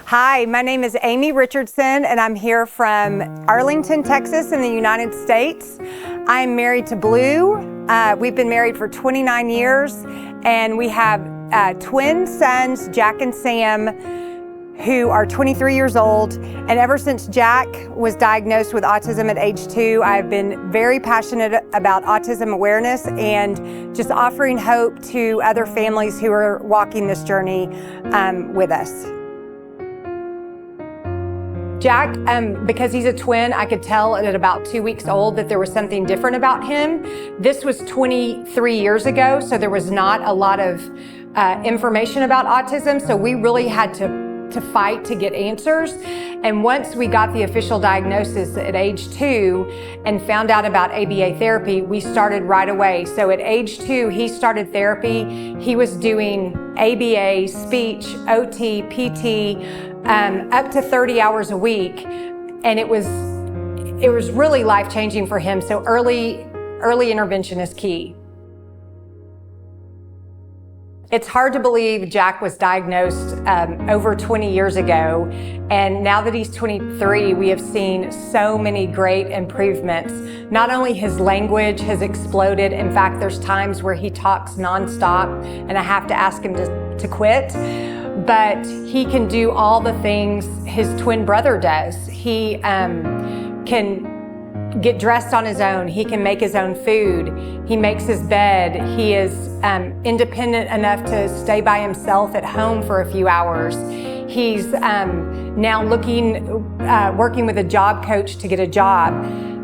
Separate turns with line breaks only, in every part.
Hi, my name is Amy Richardson, and I'm here from Arlington, Texas in the United States. I'm married to Blue. We've been married for 29 years, and we have twin sons, Jack and Sam, who are 23 years old. And ever since Jack was diagnosed with autism at age 2, I've been very passionate about autism awareness and just offering hope to other families who are walking this journey with us. Jack, because he's a twin, I could tell at about 2 weeks old that there was something different about him. This was 23 years ago, so there was not a lot of information about autism, so we really had to fight to get answers. And once we got the official diagnosis at age 2 and found out about ABA therapy, we started right away. So at age 2, he started therapy. He was doing ABA, speech, OT, PT, up to 30 hours a week. And it was really life-changing for him. So early intervention is key. It's hard to believe Jack was diagnosed over 20 years ago, and now that he's 23, we have seen so many great improvements. Not only his language has exploded, in fact, there's times where he talks nonstop, and I have to ask him to quit, but he can do all the things his twin brother does. He can get dressed on his own. He can make his own food. He makes his bed. He is independent enough to stay by himself at home for a few hours. He's now working with a job coach to get a job.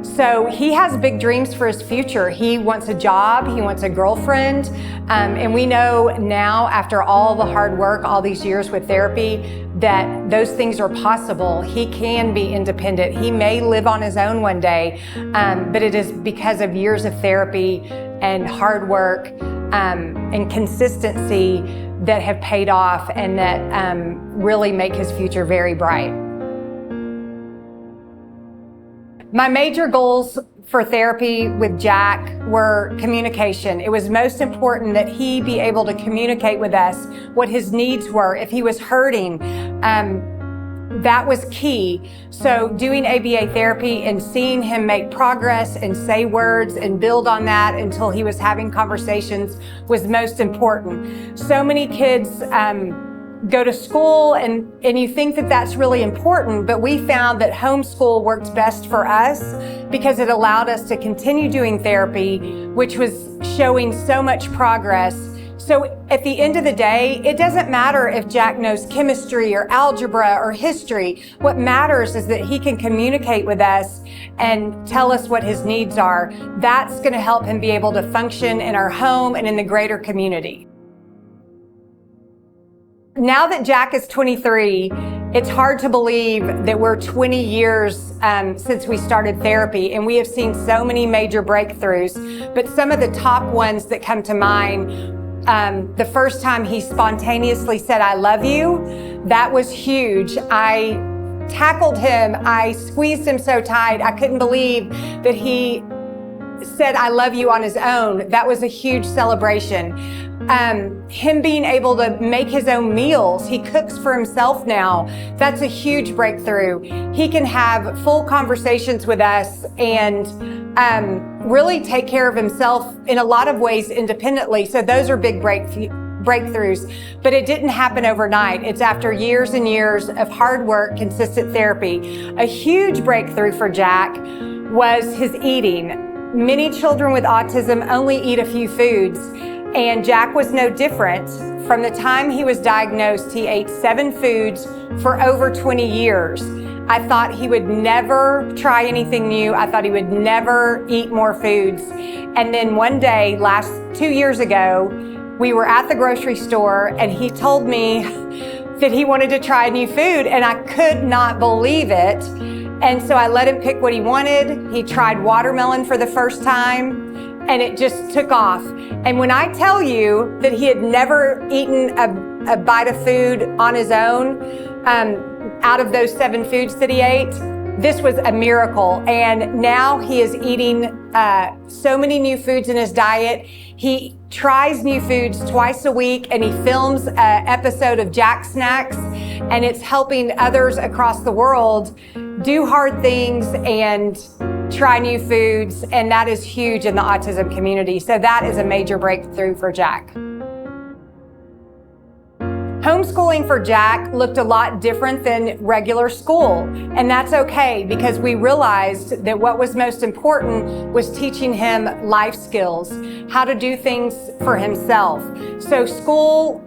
So he has big dreams for his future. He wants a job, he wants a girlfriend, and we know now, after all the hard work, all these years with therapy, that those things are possible. He can be independent. He may live on his own one day, but it is because of years of therapy and hard work and consistency that have paid off and that really make his future very bright. My major goals for therapy with Jack were communication. It was most important that he be able to communicate with us what his needs were. If he was hurting, that was key. So doing ABA therapy and seeing him make progress and say words and build on that until he was having conversations was most important. So many kids go to school and you think that that's really important, but we found that homeschool worked best for us because it allowed us to continue doing therapy, which was showing so much progress. So at the end of the day, it doesn't matter if Jack knows chemistry or algebra or history. What matters is that he can communicate with us and tell us what his needs are. That's going to help him be able to function in our home and in the greater community. Now that Jack is 23, it's hard to believe that we're 20 years since we started therapy, and we have seen so many major breakthroughs. But some of the top ones that come to mind, the first time he spontaneously said, "I love you," that was huge. I tackled him, I squeezed him so tight, I couldn't believe that he said, "I love you" on his own. That was a huge celebration. Him being able to make his own meals, he cooks for himself now. That's a huge breakthrough. He can have full conversations with us and really take care of himself in a lot of ways independently. So those are big breakthroughs, but it didn't happen overnight. It's after years and years of hard work, consistent therapy. A huge breakthrough for Jack was his eating. Many children with autism only eat a few foods, and Jack was no different. From the time he was diagnosed, he ate 7 foods for over 20 years. I thought he would never try anything new. I thought he would never eat more foods. And then one day, 2 years ago, we were at the grocery store and he told me that he wanted to try new food, and I could not believe it. And so I let him pick what he wanted. He tried watermelon for the first time, and it just took off. And when I tell you that he had never eaten a bite of food on his own, out of those 7 foods that he ate, This was a miracle, and now he is eating so many new foods in his diet. He tries new foods twice a week, and he films an episode of Jack Snacks, and it's helping others across the world do hard things and try new foods, and that is huge in the autism community. So that is a major breakthrough for Jack. Homeschooling for Jack looked a lot different than regular school, and that's okay because we realized that what was most important was teaching him life skills, how to do things for himself. So school,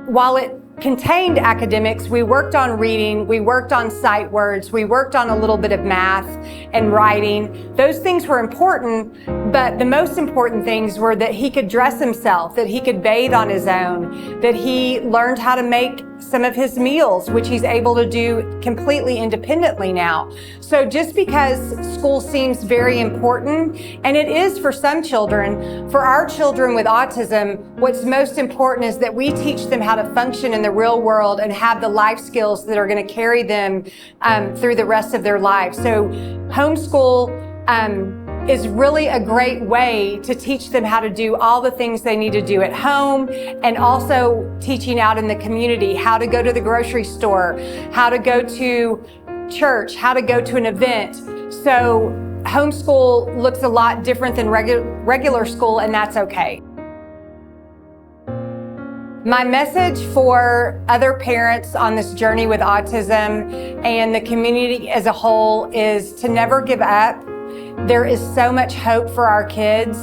while it contained academics, we worked on reading, we worked on sight words, we worked on a little bit of math and writing. Those things were important, but the most important things were that he could dress himself, that he could bathe on his own, that he learned how to make some of his meals, which he's able to do completely independently now. So just because school seems very important, and it is for some children, for our children with autism, what's most important is that we teach them how to function in the real world and have the life skills that are going to carry them through the rest of their lives. So homeschool is really a great way to teach them how to do all the things they need to do at home, and also teaching out in the community, how to go to the grocery store, how to go to church, how to go to an event. So homeschool looks a lot different than regular school, and that's okay. My message for other parents on this journey with autism and the community as a whole is to never give up. There is so much hope for our kids.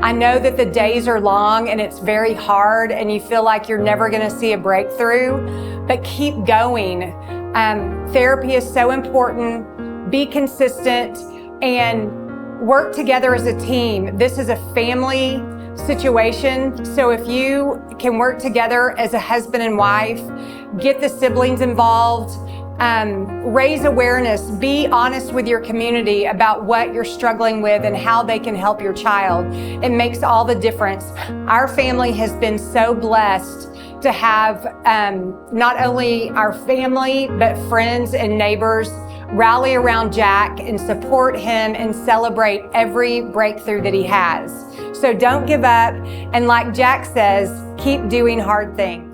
I know that the days are long and it's very hard and you feel like you're never going to see a breakthrough, but keep going. Therapy is so important. Be consistent and work together as a team. This is a family situation, so if you can work together as a husband and wife, get the siblings involved, raise awareness, be honest with your community about what you're struggling with and how they can help your child. It makes all the difference. Our family has been so blessed to have not only our family, but friends and neighbors rally around Jack and support him and celebrate every breakthrough that he has. So don't give up, and like Jack says, keep doing hard things.